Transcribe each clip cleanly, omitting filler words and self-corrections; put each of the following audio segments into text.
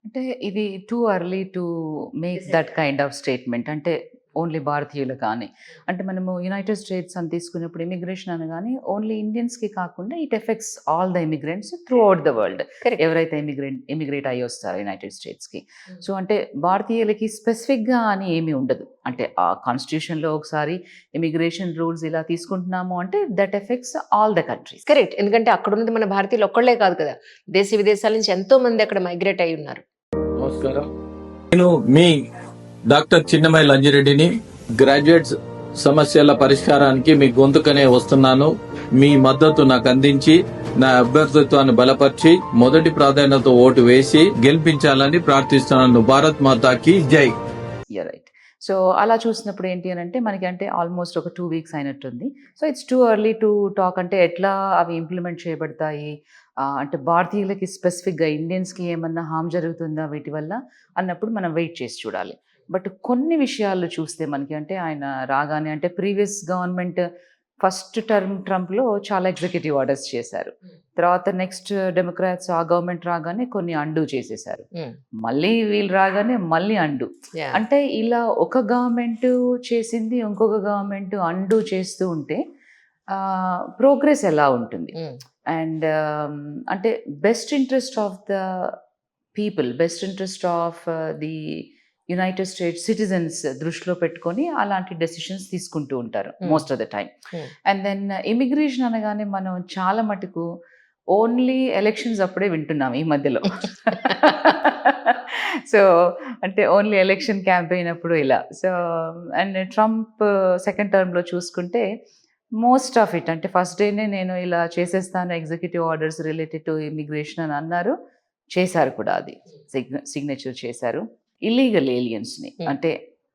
అంటే ఇది too early to make that kind of statement. అంటే ఓన్లీ భారతీయులు కానీ, అంటే మనము యునైటెడ్ స్టేట్స్ అని తీసుకున్నప్పుడు ఇమిగ్రేషన్ అనగానే ఓన్లీ ఇండియన్స్‌కి కాకుండా it effects all the immigrants through out the world. Correct. ఎవరైతే ఇమిగ్రేట్ అయ్యి వస్తారో యునైటెడ్ స్టేట్స్‌కి. సో, అంటే భారతీయులకి స్పెసిఫిక్‌గా అని ఏమీ ఉండదు. అంటే ఆ కాన్స్టిట్యూషన్‌లో ఒకసారి ఇమిగ్రేషన్ రూల్స్ ఇలా తీసుకుంటున్నాము అంటే that effects all the countries. Correct. ఎందుకంటే అక్కడ ఉన్నది మన భారతీయులు ఒక్కళ్ళే కాదు కదా, దేశ విదేశాల నుంచి ఎంతో మంది అక్కడ మైగ్రేట్ అయి ఉన్నారు. నమస్కారం. నేను మీ డాక్టర్ చిన్నమై లంజిరెడ్డిని. గ్రాడ్యుయేట్స్ సమస్యల పరిష్కారానికి మీ గొంతుకనే వస్తున్నాను. మీ మద్దతు నాకు అందించి నా అభ్యర్థిత్వాన్ని బలపరిచి మొదటి ప్రాధాన్యత ఓటు వేసి గెలిపించాలని ప్రార్థిస్తున్నాను. భారత్ మాతాకి జై. రైట్. సో, అలా చూసినప్పుడు ఏంటి అని అంటే మనకి అంటే ఆల్మోస్ట్ ఒక 2 వీక్స్ అయినట్టుంది. So, it's too early to talk. అంటే ఎట్లా అవి ఇంప్లిమెంట్ చేయబడతాయి, అంటే భారతీయులకి స్పెసిఫిక్గా ఇండియన్స్కి ఏమన్నా హామ్ జరుగుతుందా వీటి వల్ల అన్నప్పుడు మనం వెయిట్ చేసి చూడాలి. బట్ కొన్ని విషయాలు చూస్తే మనకి అంటే ఆయన రాగానే అంటే ప్రీవియస్ గవర్నమెంట్ ఫస్ట్ టర్మ్ ట్రంప్లో చాలా ఎగ్జిక్యూటివ్ ఆర్డర్స్ చేశారు. తర్వాత నెక్స్ట్ డెమోక్రాట్స్ ఆ గవర్నమెంట్ రాగానే కొన్ని అండూ చేసేసారు. మళ్ళీ వీళ్ళు రాగానే మళ్ళీ అండూ. అంటే ఇలా ఒక గవర్నమెంట్ చేసింది ఇంకొక గవర్నమెంట్ అండూ చేస్తూ ఉంటే ప్రోగ్రెస్ ఎలా ఉంటుంది? అండ్ అంటే best interest of the people, best interest of the United States citizens దృష్టిలో పెట్టుకొని అలాంటి డెసిషన్స్ తీసుకుంటూ ఉంటారు most of the time. And then immigration అనగానే మనం చాలా మటుకు ఓన్లీ ఎలక్షన్స్ అప్పుడే వింటున్నాం ఈ మధ్యలో. సో, అంటే ఓన్లీ ఎలక్షన్ క్యాంపెయిన్ అప్పుడు ఇలా. సో, అండ్ ట్రంప్ సెకండ్ టర్మ్లో చూసుకుంటే మోస్ట్ ఆఫ్ ఇట్ అంటే ఫస్ట్ డేనే నేను ఇలా చేసేస్తాను executive orders related to immigration అని అన్నారు. చేశారు కూడా, అది సిగ్నేచర్ చేశారు. ఇల్లీగల్ ఏలియన్స్ని అంటే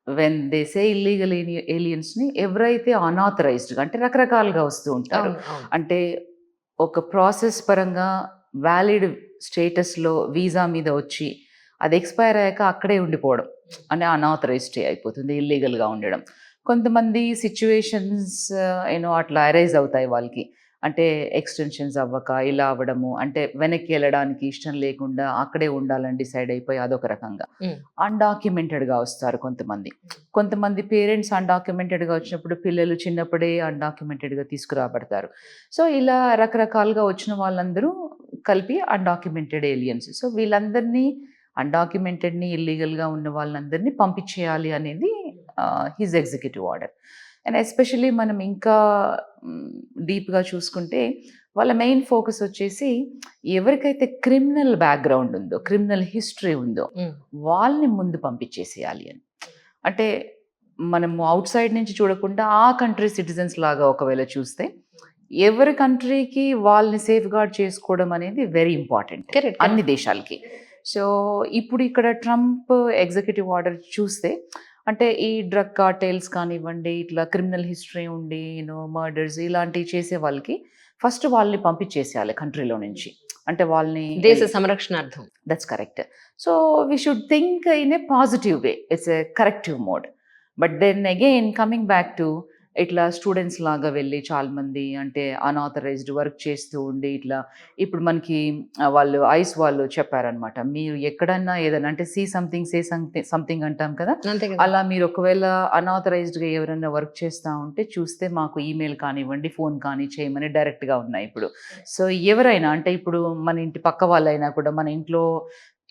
వెన్ దే సే ఇల్లీగల్ ఏలియన్స్ని ఎవరైతే అనాథరైజ్డ్గా అంటే రకరకాలుగా వస్తూ ఉంటారు. అంటే ఒక ప్రాసెస్ పరంగా వ్యాలిడ్ స్టేటస్లో వీసా మీద వచ్చి అది ఎక్స్పైర్ అయ్యాక అక్కడే ఉండిపోవడం అంటే అనాథరైజ్ స్టే అయిపోతుంది, ఇల్లీగల్గా ఉండడం. కొంతమంది సిచ్యువేషన్స్ అట్లా అరైజ్ అవుతాయి వాళ్ళకి, అంటే ఎక్స్టెన్షన్స్ అవ్వక ఇలా అవ్వడము, అంటే వెనక్కి వెళ్ళడానికి ఇష్టం లేకుండా అక్కడే ఉండాలని డిసైడ్ అయిపోయి అదొక రకంగా. అన్డాక్యుమెంటెడ్గా వస్తారు కొంతమంది పేరెంట్స్ అన్డాక్యుమెంటెడ్గా వచ్చినప్పుడు పిల్లలు చిన్నప్పుడే అన్డాక్యుమెంటెడ్గా తీసుకురాబడతారు. సో, ఇలా రకరకాలుగా వచ్చిన వాళ్ళందరూ కలిపి అన్డాక్యుమెంటెడ్ ఏలియన్స్. సో, వీళ్ళందరినీ అన్డాక్యుమెంటెడ్ని ఇల్లీగల్గా ఉన్న వాళ్ళందరినీ పంపించేయాలి అనేది his executive order. And especially మనం ఇంకా డీప్గా చూసుకుంటే వాళ్ళ మెయిన్ ఫోకస్ వచ్చేసి ఎవరికైతే క్రిమినల్ బ్యాక్గ్రౌండ్ ఉందో, క్రిమినల్ హిస్టరీ ఉందో వాళ్ళని ముందు పంపించేసేయాలి అని. అంటే మనము అవుట్ సైడ్ నుంచి చూడకుండా ఆ కంట్రీ సిటిజన్స్ లాగా ఒకవేళ చూస్తే ఎవరి కంట్రీకి వాళ్ళని సేఫ్ గార్డ్ చేసుకోవడం అనేది వెరీ ఇంపార్టెంట్ అన్ని దేశాలకి. సో, ఇప్పుడు ఇక్కడ ట్రంప్ ఎగ్జిక్యూటివ్ ఆర్డర్ చూస్తే అంటే ఈ డ్రగ్ కార్టెల్స్ కానివ్వండి, ఇట్లా క్రిమినల్ హిస్టరీ ఉండి మర్డర్స్ ఇలాంటివి చేసే వాళ్ళకి ఫస్ట్ వాళ్ళని పంపించేసేయాలి కంట్రీలో నుంచి. అంటే వాళ్ళని దేశ సంరక్షణార్థం. That's correct. So, we should think in a positive way, it's a corrective mode. But then again coming back to ఇట్లా స్టూడెంట్స్ లాగా వెళ్ళి చాలామంది అంటే అన్ఆథరైజ్డ్ వర్క్ చేస్తూ ఉండి ఇట్లా ఇప్పుడు మనకి వాళ్ళు ఐస్ వాళ్ళు చెప్పారనమాట, మీరు ఎక్కడన్నా ఏదైనా అంటే సీ సంథింగ్ సే సంథింగ్ అంటాం కదా, అలా మీరు ఒకవేళ అన్ఆథరైజ్డ్గా ఎవరైనా వర్క్ చేస్తూ ఉంటే చూస్తే మాకు ఈమెయిల్ కానివ్వండి ఫోన్ కానీ చేయమని డైరెక్ట్గా ఉన్నాయి ఇప్పుడు. సో, ఎవరైనా అంటే ఇప్పుడు మన ఇంటి పక్క వాళ్ళైనా కూడా మన ఇంట్లో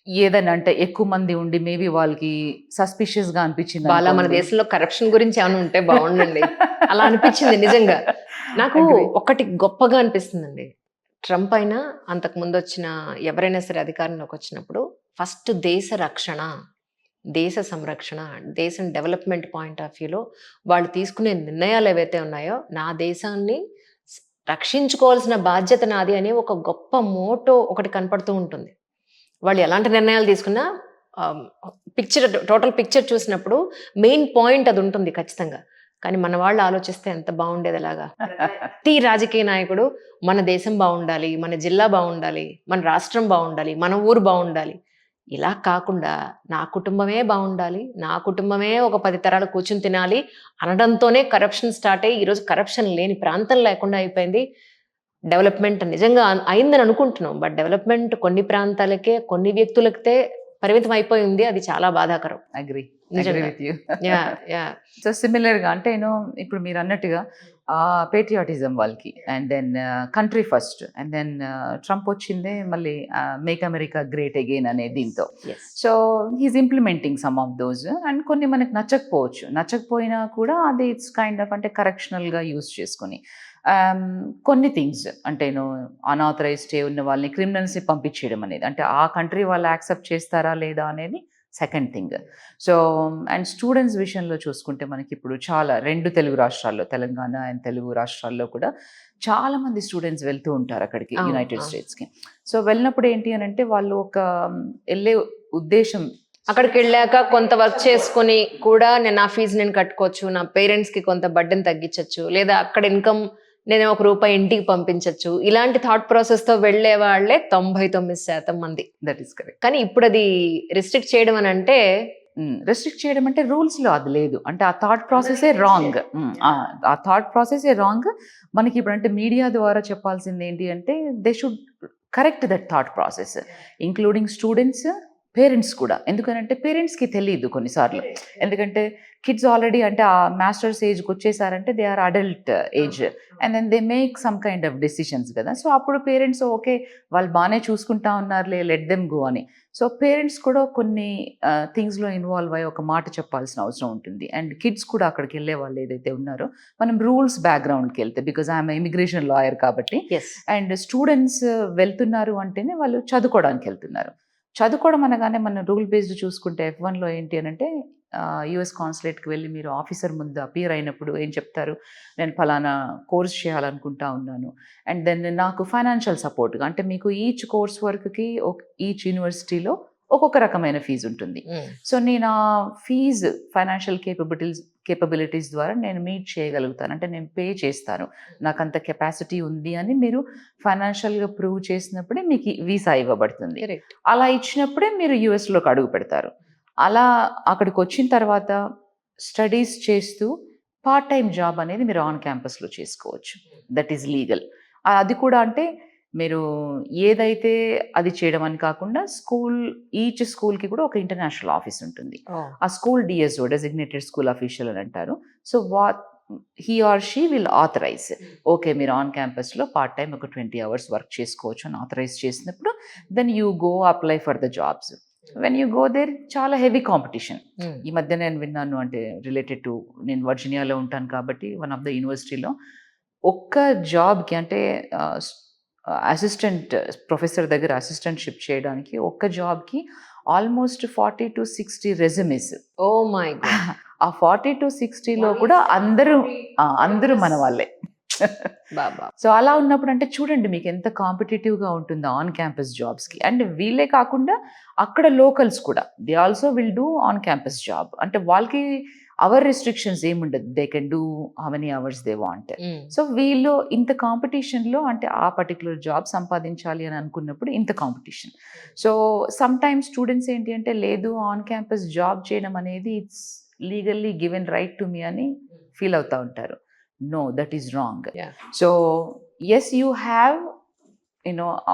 ఏదైనా అంటే ఎక్కువ మంది ఉండి మేబీ వాళ్ళకి సస్పిషియస్ గా అనిపించింది, అలా మన దేశంలో కరప్షన్ గురించి ఏమైనా ఉంటే బాగుండండి. అలా అనిపించింది నిజంగా. నాకు ఒకటి గొప్పగా అనిపిస్తుందండి, ట్రంప్ అయినా అంతకు ముందు వచ్చిన ఎవరైనా సరే అధికారంలోకి వచ్చినప్పుడు ఫస్ట్ దేశ రక్షణ, దేశ సంరక్షణ, దేశం డెవలప్మెంట్ పాయింట్ ఆఫ్ వ్యూలో వాళ్ళు తీసుకునే నిర్ణయాలు ఏవైతే ఉన్నాయో నా దేశాన్ని రక్షించుకోవాల్సిన బాధ్యత నాది అనే ఒక గొప్ప మోటో ఒకటి కనపడుతూ ఉంటుంది. వాళ్ళు ఎలాంటి నిర్ణయాలు తీసుకున్నా టోటల్ పిక్చర్ చూసినప్పుడు మెయిన్ పాయింట్ అది ఉంటుంది ఖచ్చితంగా. కానీ మన వాళ్ళు ఆలోచిస్తే ఎంత బాగుండేది. అలాగా ప్రతి రాజకీయ నాయకుడు మన దేశం బాగుండాలి, మన జిల్లా బాగుండాలి, మన రాష్ట్రం బాగుండాలి, మన ఊరు బాగుండాలి, ఇలా కాకుండా నా కుటుంబమే బాగుండాలి, నా కుటుంబమే ఒక 10 తరాలు కూర్చుని తినాలి అనడంతోనే కరప్షన్ స్టార్ట్ అయ్యి ఈరోజు కరప్షన్ లేని ప్రాంతం లేకుండా అయిపోయింది. డెవలప్మెంట్ నిజంగా అయిందని అనుకుంటున్నాం, బట్ డెవలప్మెంట్ కొన్ని ప్రాంతాలకే కొన్ని వ్యక్తులకే పరిమితం అయిపోయి ఉంది. అది చాలా బాధాకరం. అగ్రీ నిజంగా. With you. Yeah yeah so సిమిలర్గా అంటే ఇప్పుడు మీరు అన్నట్టుగా పేట్రియాటిజం వాళ్ళకి, and then country first, and then Trump వచ్చిందే మళ్ళీ మేక్ అమెరికా గ్రేట్ అగైన్ అనే దీంతో. Yes so he's implementing some of those, and కొన్ని మనకు నచ్చకపోయినా కూడా అది ఇట్స్ కైండ్ ఆఫ్ అంటే కరెక్షనల్గా యూస్ చేసుకొని కొన్ని థింగ్స్ అంటే అన్ఆథరైజ్ స్టే ఉన్న వాళ్ళని క్రిమినల్స్ని పంపించేయడం అనేది, అంటే ఆ కంట్రీ వాళ్ళు యాక్సెప్ట్ చేస్తారా లేదా అనేది second thing. So and students విషయంలో చూసుకుంటే మనకి ఇప్పుడు చాలా 2 తెలుగు రాష్ట్రాల్లో, తెలంగాణ అండ్ తెలుగు రాష్ట్రాల్లో కూడా చాలా మంది స్టూడెంట్స్ వెళ్తూ ఉంటారు అక్కడికి, అవును, యునైటెడ్ అవును. స్టేట్స్కి. సో వెళ్ళినప్పుడు ఏంటి అని అంటే వాళ్ళు ఒక వెళ్ళే ఉద్దేశం, అక్కడికి వెళ్ళాక కొంత వర్క్ చేసుకొని కూడా నా ఫీజు నేను కట్టుకోవచ్చు, నా పేరెంట్స్ కి కొంత బర్డెన్ తగ్గించవచ్చు, లేదా అక్కడ ఇన్కమ్ నేను ₹1 ఇంటికి పంపించవచ్చు. ఇలాంటి థాట్ ప్రాసెస్ తో వెళ్లే వాళ్ళే 99% మంది. That is correct. కానీ ఇప్పుడు అది రిస్ట్రిక్ట్ చేయడం అని అంటే రెస్ట్రిక్ట్ చేయడం అంటే రూల్స్లో అది లేదు, అంటే ఆ థాట్ ప్రాసెసే రాంగ్. ఆ థాట్ ప్రాసెసే రాంగ్. మనకి ఇప్పుడు అంటే మీడియా ద్వారా చెప్పాల్సింది ఏంటి అంటే they should correct that thought process, including students, parents కూడా. ఎందుకనంటే పేరెంట్స్కి తెలియదు కొన్నిసార్లు, ఎందుకంటే కిడ్స్ ఆల్రెడీ అంటే ఆ మాస్టర్స్ ఏజ్కి వచ్చేసారంటే they are adult age, and then they make some kind of decisions కదా. సో అప్పుడు పేరెంట్స్ ఓకే వాళ్ళు బాగానే చూసుకుంటా ఉన్నారులే, లెట్ దెమ్ గో అని. సో పేరెంట్స్ కూడా కొన్ని థింగ్స్లో ఇన్వాల్వ్ అయ్యి ఒక మాట చెప్పాల్సిన అవసరం ఉంటుంది. అండ్ కిడ్స్ కూడా అక్కడికి వెళ్ళే వాళ్ళు ఏదైతే ఉన్నారో మనం రూల్స్ బ్యాక్గ్రౌండ్కి వెళ్తే, బికాజ్ ఐఎమ్ ఇమిగ్రేషన్ లాయర్ కాబట్టి, ఎస్ అండ్ స్టూడెంట్స్ వెళ్తున్నారు అంటేనే వాళ్ళు చదువుకోవడానికి వెళ్తున్నారు. చదువుకోవడం అనగానే మనం రూల్ బేస్డ్ చూసుకుంటే F1లో ఏంటి అని అంటే యుఎస్ కాన్సులేట్కి వెళ్ళి మీరు ఆఫీసర్ ముందు అపియర్ అయినప్పుడు ఏం చెప్తారు, నేను ఫలానా కోర్స్ చేయాలనుకుంటా ఉన్నాను, అండ్ దెన్ నాకు ఫైనాన్షియల్ సపోర్ట్గా, అంటే మీకు ఈచ్ కోర్స్ వర్క్కి ఈచ్ యూనివర్సిటీలో ఒక్కొక్క రకమైన ఫీజు ఉంటుంది. సో నేను ఆ ఫీజు ఫైనాన్షియల్ కేపబిలిటీస్ ద్వారా నేను మీట్ చేయగలుగుతాను, అంటే నేను పే చేస్తాను, నాకు అంత కెపాసిటీ ఉంది అని మీరు ఫైనాన్షియల్గా ప్రూవ్ చేసినప్పుడే మీకు వీసా ఇవ్వబడుతుంది. కరెక్ట్. అలా ఇచ్చినప్పుడే మీరు యుఎస్లోకి అడుగు పెడతారు. అలా అక్కడికి వచ్చిన తర్వాత స్టడీస్ చేస్తూ పార్ట్ టైం జాబ్ అనేది మీరు ఆన్ క్యాంపస్లో చేసుకోవచ్చు. That is legal. అది కూడా అంటే మీరు ఏదైతే అది చేయడం అని కాకుండా ఈచ్ స్కూల్కి కూడా ఒక ఇంటర్నేషనల్ ఆఫీస్ ఉంటుంది. ఆ school DSO, designated school official అని అంటారు. So he or she will authorize, okay మీరు ఆన్ క్యాంపస్లో పార్ట్ టైం ఒక 20 hours వర్క్ చేసుకోవచ్చు అని ఆథరైజ్ చేసినప్పుడు then you go apply for the jobs. When you go there చాలా హెవీ కాంపిటీషన్. ఈ మధ్య నేను విన్నాను, అంటే రిలేటెడ్ టు, నేను వర్జీనియాలో ఉంటాను కాబట్టి వన్ ఆఫ్ ద యూనివర్సిటీలో ఒక్క జాబ్కి అంటే అసిస్టెంట్ ప్రొఫెసర్ దగ్గర అసిస్టెంట్షిప్ చేయడానికి ఒక్క జాబ్కి almost 40 to 60 resumes. Oh my god. ఆ 40 to 60లో కూడా అందరూ మన వాళ్ళే. బాబా. సో అలా ఉన్నప్పుడు అంటే చూడండి మీకు ఎంత కాంపిటేటివ్గా ఉంటుందో ఆన్ క్యాంపస్ జాబ్స్కి. అండ్ వీళ్ళే కాకుండా అక్కడ లోకల్స్ కూడా they also will do on campus job, అంటే వాళ్ళకి అవర్ రిస్ట్రిక్షన్స్ ఏముండదు, they can do how many hours they want. So వీళ్ళు ఇంత కాంపిటీషన్లో అంటే ఆ పర్టికులర్ జాబ్ సంపాదించాలి అని అనుకున్నప్పుడు ఇంత competition. So sometimes students ఏంటి అంటే లేదు ఆన్ క్యాంపస్ జాబ్ చేయడం అనేది it's legally given right to me అని ఫీల్ అవుతూ ఉంటారు. No, that is wrong. Yeah. So yes you have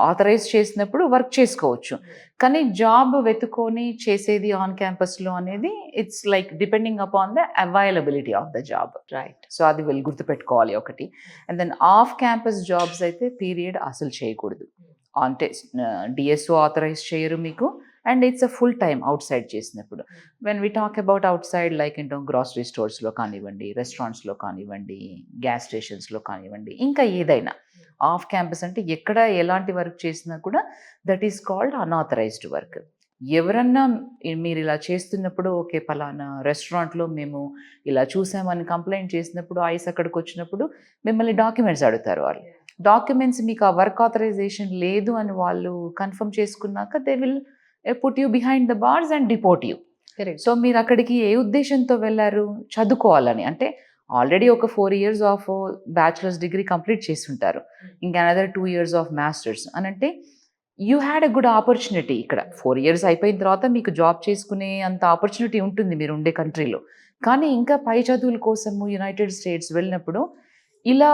authorize చేసినప్పుడు వర్క్ చేసుకోవచ్చు, కానీ జాబ్ వెతుకొని చేసేది ఆన్ క్యాంపస్లో అనేది it's like depending upon the availability of the job. Right. So అది వీళ్ళు గుర్తుపెట్టుకోవాలి ఒకటి. And then off campus jobs అయితే పీరియడ్ అసలు చేయకూడదు, అంటే డిఎస్ఓ ఆథరైజ్ చేయరు మీకు, and it's a full time outside చేసినప్పుడు. When we talk about outside like grocery స్టోర్స్లో కానివ్వండి, రెస్టారెంట్స్లో కానివ్వండి, గ్యాస్ స్టేషన్స్లో కానివ్వండి, ఇంకా ఏదైనా ఆఫ్ క్యాంపస్ అంటే ఎక్కడ ఎలాంటి వర్క్ చేసినా కూడా that is called unauthorized work. ఎవరన్నా మీరు ఇలా చేస్తున్నప్పుడు ఓకే పలానా రెస్టారెంట్లో మేము ఇలా చూసామని కంప్లైంట్ చేసినప్పుడు ఐస్ అక్కడికి వచ్చినప్పుడు మిమ్మల్ని డాక్యుమెంట్స్ అడుగుతారు. వాళ్ళు డాక్యుమెంట్స్ మీకు ఆ వర్క్ ఆథరైజేషన్ లేదు అని వాళ్ళు కన్ఫర్మ్ చేసుకున్నాక they will put you behind the bars and deport you. So మీరు అక్కడికి ఏ ఉద్దేశంతో వెళ్ళారు, చదువుకోవాలని, అంటే ఆల్రెడీ ఒక 4 years of bachelors degree complete చేసి ఉంటారు, ఇంకా అనదర్ 2 years ఆఫ్ మాస్టర్స్ అని అంటే you had a good opportunity. ఇక్కడ 4 years అయిపోయిన తర్వాత మీకు జాబ్ చేసుకునే అంత ఆపర్చునిటీ ఉంటుంది మీరు ఉండే కంట్రీలో, కానీ ఇంకా పై చదువుల కోసము యునైటెడ్ స్టేట్స్ వెళ్ళినప్పుడు ఇలా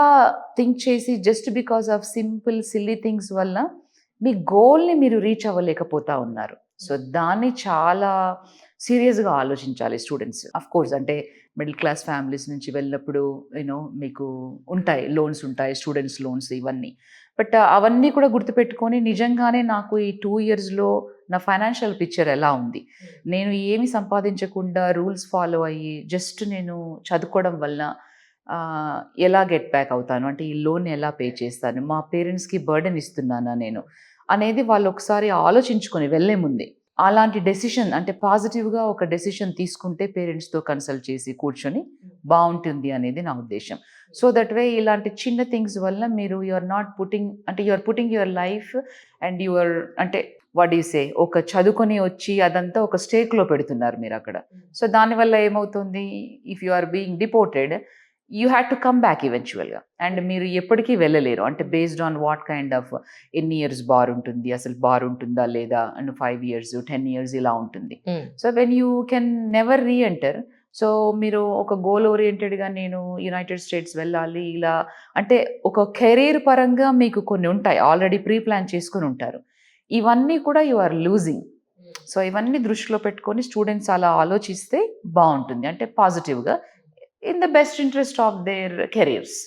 థింక్ చేసి just because of simple silly things వల్ల మీ గోల్ని మీరు రీచ్ అవ్వలేకపోతా ఉన్నారు. సో దాన్ని చాలా సీరియస్గా ఆలోచించాలి స్టూడెంట్స్. అఫ్ కోర్స్ అంటే మిడిల్ క్లాస్ ఫ్యామిలీస్ నుంచి వెళ్ళినప్పుడు యూనో మీకు ఉంటాయి, లోన్స్ ఉంటాయి, స్టూడెంట్స్ లోన్స్ ఇవన్నీ. బట్ అవన్నీ కూడా గుర్తుపెట్టుకొని నిజంగానే నాకు ఈ 2 ఇయర్స్‌లో నా ఫైనాన్షియల్ పిక్చర్ ఎలా ఉంది? నేను ఏమి సంపాదించకుండా రూల్స్ ఫాలో అయ్యి జస్ట్ నేను చదువుకోవడం వల్ల ఎలా గెట్ బ్యాక్ అవుతాను? అంటే ఈ లోన్ ఎలా పే చేస్తాను? మా పేరెంట్స్‌కి బర్డెన్ ఇస్తున్నానా నేను? అనేది వాళ్ళు ఒకసారి ఆలోచించుకొని వెళ్ళే ముందే. అలాంటి డెసిషన్ అంటే పాజిటివ్‌గా ఒక డెసిషన్ తీసుకుంటే పేరెంట్స్‌తో కన్సల్ట్ చేసి కూర్చొని బావుంటుంది అనేది నా ఉద్దేశ్యం. సో దట్ వే ఇలాంటి చిన్న థింగ్స్ వల్ల మీరు యూ ఆర్ నాట్ పుట్టింగ్ అంటే you are putting your life and your అంటే వాట్ డు యూ సే ఒక చదువుకొని వచ్చి అదంతా ఒక స్టేక్‌లో పెడుతున్నారు మీరక్కడ. సో దానివల్ల ఏమవుతుంది? If you are being deported you had to come back ఈవెన్చువల్‌గా. అండ్ మీరు ఎప్పటికీ వెళ్ళలేరు. అంటే based on what kind of ఎన్ని ఇయర్స్ బార్ ఉంటుంది? అసలు బార్ ఉంటుందా లేదా? అండ్ 5 ఇయర్స్, 10 ఇయర్స్ ఇలా ఉంటుంది. So when you can never re-enter. So మీరు ఒక గోల్ ఓరియెంటెడ్‌గా నేను యునైటెడ్ స్టేట్స్ వెళ్ళాలి ఇలా అంటే ఒక కెరీర్ పరంగా మీకు కొన్ని ఉంటాయి. ఆల్రెడీ ప్రీ ప్లాన్ చేసుకొని ఉంటారు. ఇవన్నీ కూడా యూ ఆర్ లూజింగ్. సో ఇవన్నీ దృష్టిలో పెట్టుకొని స్టూడెంట్స్ అలా ఆలోచిస్తే బావుంటుంది. అంటే పాజిటివ్‌గా in the best interest of their careers.